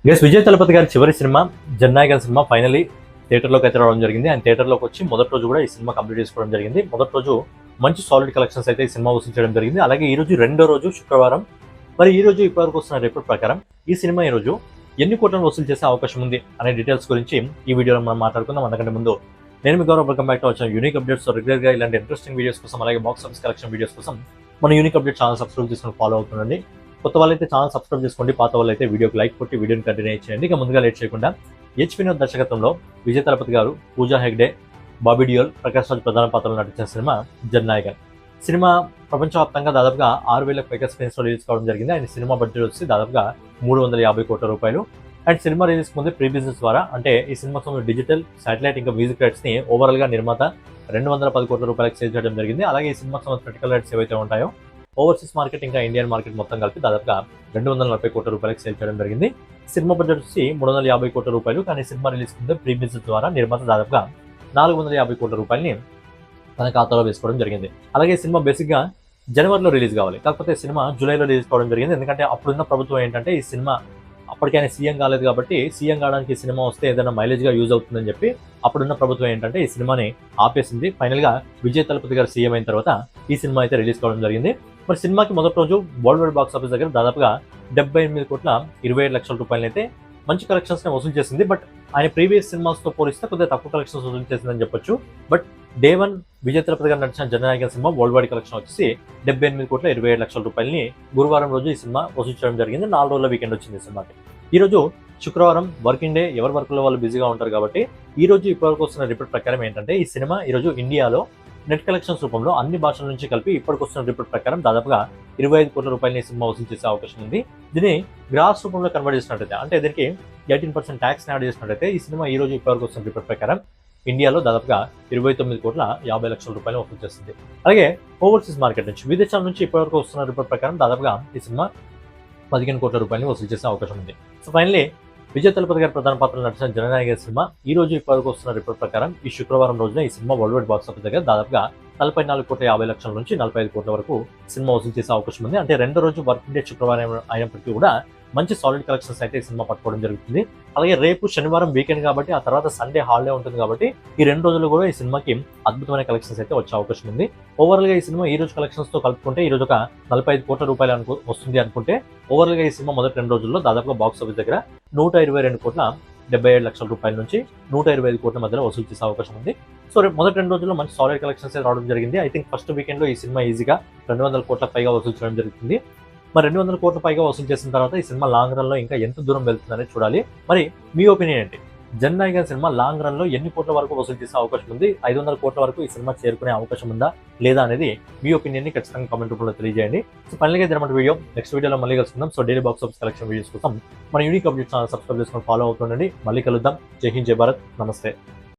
Guys Vijay Thalapathy గారి చివరి cinema Jana Nayagan cinema finally థియేటర్లోకి అయితే రావడం జరిగింది. ఆయన థియేటర్లోకి వచ్చి మొదటి రోజు కూడా ఈ సినిమా కంప్లీట్ చేసుకోవడం జరిగింది. మొదటి రోజు మంచి సాలిడ్ కలెక్షన్స్ అయితే ఈ సినిమా వసూలు చేయడం జరిగింది. అలాగే ఈ రోజు రెండో రోజు శుక్రవారం. మరి ఈ రోజు ఇప్పటివరకు వస్తున్న రిపోర్ట్ ప్రకారం ఈ సినిమా ఈ రోజు ఎన్ని కోట్లను వసూలు చేసే అవకాశం ఉంది అనే డీటెయిల్స్ గురించి ఈ వీడియోలో మనం మాట్లాడుకుందాం. అందుకంటే ముందు నేను మీ గౌరవ్, వెల్కమ్ బ్యాక్ టు వచ్చిన యూనిక్ అప్డేట్స్. రెగ్యులర్గా ఇలాంటి ఇంట్రెస్టింగ్ వీడియోస్ కోసం అలాగే బాక్స్ ఆఫీస్ కలెక్షన్ వీడియోస్ కోసం మన యూనిక్ అప్డేట్ ఛానల్ సబ్స్క్రైబ్ చేసుకుని ఫాలో అవుతుండండి. కొత్త వాళ్ళైతే ఛానల్ సబ్స్క్రైబ్ చేసుకోండి, పాత వాళ్ళైతే వీడియోకి లైక్ కొట్టి వీడియోని కంటిన్యూ చేయండి. ఇక ముందుగా లేట్ చేయకుండా హెచ్ వినోద్ దర్శకత్వంలో విజయ్ తలపతి గారు, పూజా హెగ్డే, బాబీ డియోల్, ప్రకాష్ రాజ్ ప్రధాన పాత్రలో నటించిన సినిమా జననాయకన్. సినిమా ప్రపంచవ్యాప్తంగా దాదాపుగా 6,000 పైగా స్క్రీన్స్లో రిలీజ్ కావడం జరిగింది. ఆయన సినిమా బడ్జెట్ వచ్చి దాదాపుగా 350 కోట్ల రూపాయలు. అండ్ సినిమా రిలీజ్ ముందే ప్రీ బిజినెస్ ద్వారా అంటే ఈ సినిమా డిజిటల్, శాటిలైట్ ఇంకా మ్యూజిక్ రైట్స్ని ఓవరాల్గా నిర్మాత 210 కోట్ల రూపాయలకు సేల్ చేయడం జరిగింది. అలాగే ఈ సినిమాకి సంబంధించిన క్రిటికల్ రైట్స్ ఏవైతే ఉంటాయో ఓవర్సీస్ మార్కెట్ ఇంకా ఇండియన్ మార్కెట్ మొత్తం కలిపి దాదాపుగా 240 కోట్ల రూపాయలకు సేల్ చేయడం జరిగింది. సినిమా బడ్జెట్ వచ్చి 350 కోట్ల రూపాయలు. కానీ సినిమా రిలీజ్ ముందే ప్రీ బిజినెస్ ద్వారా నిర్మాత దాదాపుగా 450 కోట్ల రూపాయలని తన ఖాతాలో వేసుకోవడం జరిగింది. అలాగే సినిమా బేసిక్గా జనవరిలో రిలీజ్ కావాలి, కాకపోతే సినిమా జూలైలో రిలీజ్ కావడం జరిగింది. ఎందుకంటే అప్పుడున్న ప్రభుత్వం ఏంటంటే ఈ సినిమా అప్పటికైనా సీఎం కాలేదు కాబట్టి సీఎం కావడానికి ఈ సినిమా వస్తే ఏదైనా మైలేజ్గా యూజ్ అవుతుందని చెప్పి అప్పుడున్న ప్రభుత్వం ఏంటంటే ఈ సినిమాని ఆపేసింది. ఫైనల్గా విజయ్ తలపతి గారు సీఎం అయిన తర్వాత ఈ సినిమా అయితే రిలీజ్ కావడం జరిగింది. మరి సినిమాకి మొదటి రోజు వరల్డ్ వైడ్ బాక్స్ ఆఫీస్ దగ్గర దాదాపుగా 78 కోట్ల 27 లక్షల రూపాయలు అయితే మంచి కలెక్షన్స్ని వసూలు చేసింది. బట్ ఆయన ప్రీవియస్ సినిమాస్తో పోలిస్తే కొద్దిగా తక్కువ కలెక్షన్స్ వసూలు చేసిందని చెప్పొచ్చు. బట్ డే 1 విజయ్ తలపతి గారు నడిచిన Jana Nayagan cinema world wide collection వచ్చేసి 78 కోట్ల 27 లక్షల రూపాయలని గురువారం రోజు ఈ సినిమా వసూలు చేయడం జరిగింది. 4 రోజుల వీకెండ్ వచ్చింది ఈ సినిమాకి. ఈ రోజు శుక్రవారం వర్కింగ్ డే, ఎవరి వర్క్లో వాళ్ళు బిజీగా ఉంటారు కాబట్టి ఈ రోజు ఇప్పటివరకు వస్తున్న రిపోర్ట్ ప్రకారం ఏంటంటే ఈ సినిమా ఈరోజు ఇండియాలో నెట్ కలెక్షన్స్ రూపంలో అన్ని భాషల నుంచి కలిపి ఇప్పటికి వస్తున్న రిపోర్ట్ ప్రకారం దాదాపుగా 25 కోట్ల రూపాయలని సినిమా వసూలు చేసే అవకాశం ఉంది. దీన్ని గ్రాస్ రూపంలో కన్వర్ట్ చేసినట్టయితే అంటే దీనికి 18% ట్యాక్స్ యాడ్ చేసినట్టయితే ఈ సినిమా ఈ రోజు ఇప్పటివరకు వస్తున్న రిపోర్ట్ ప్రకారం ఇండియాలో దాదాపుగా 29 కోట్ల 50 లక్షల రూపాయలు వసూలు చేస్తుంది. అలాగే ఓవర్సీస్ మార్కెట్ నుంచి, విదేశాల నుంచి ఇప్పటివరకు వస్తున్న రిపోర్ట్ ప్రకారం దాదాపుగా ఈ సినిమా 15 కోట్ల రూపాయలని వసూలు చేసే అవకాశం ఉంది. సో ఫైనలీ విజయ్ తలపతి గారి ప్రధాన పాత్రలో నటిచిన జననాయకన్ సినిమా ఈ రోజు ఇప్పటివరకు వస్తున్న రిపోర్ట్ ప్రకారం ఈ శుక్రవారం రోజున ఈ cinema world wide box office దగ్గర దాదాపుగా 44 కోట్ల 50 లక్షల నుంచి 45 కోట్ల వరకు సినిమా వసూలు చేసే అవకాశం ఉంది. అంటే రెండో రోజు వర్కింగ్ డే శుక్రవారం అయినప్పటికీ కూడా మంచి సాలిడ్ కలెక్షన్స్ అయితే ఈ సినిమా పట్టుకోవడం జరుగుతుంది. అలాగే రేపు శనివారం వీకెండ్ కాబట్టి ఆ తర్వాత సండే హాలిడే ఉంటుంది కాబట్టి ఈ 2 రోజులు కూడా ఈ సినిమాకి అద్భుతమైన కలెక్షన్స్ అయితే వచ్చే అవకాశం ఉంది. ఓవరాల్గా ఈ సినిమా ఈ రోజు కలెక్షన్స్తో కలుపుకుంటే ఈ రోజు ఒక 45 కోట్ల రూపాయలు వస్తుంది అనుకుంటే ఓవరాల్గా ఈ సినిమా మొదటి 2 రోజుల్లో దాదాపుగా బాక్స్ ఆఫీస్ దగ్గర 122 కోట్ల 77 లక్షల రూపాయల నుంచి 125 కోట్ల మధ్యలో వసూలు చేసే అవకాశం ఉంది. సో రేపు మొదటి 2 రోజుల్లో మంచి సాలిడ్ కలెక్షన్స్ రావడం జరిగింది. ఐ థింక్ ఫస్ట్ వీకెండ్లో ఈ సినిమా ఈజీగా 200 కోట్ల పైగా వసూలు చేయడం జరుగుతుంది. మరి 200 కోట్ల పైగా వసూలు చేసిన తర్వాత ఈ సినిమా లాంగ్ రన్లో ఇంకా ఎంత దూరం వెళ్తుందని చూడాలి. మరి మీ ఒపీనియన్ ఏంటి? జననాయకన్ సినిమా లాంగ్ రన్లో ఎన్ని కోట్ల వరకు వసూలు చేసే అవకాశం ఉంది? 500 కోట్ల వరకు ఈ సినిమా చేరుకునే అవకాశం ఉందా లేదా అనేది మీ ఒపీనియన్ని ఖచ్చితంగా కామెంట్ రూపంలో తెలియజేయండి. సో ఫైనల్గా ఇదన్నమాట వీడియో. నెక్స్ట్ వీడియోలో మళ్ళీ కలుసుకుందాం. So daily box office collection videos కోసం మన యూనిక్ అప్డేట్ ఛానల్ సబ్స్క్రైబ్ చేసుకొని ఫాలో అవుతుండండి. మళ్ళీ కలుద్దాం. జై హింద్, జై భారత్, నమస్తే.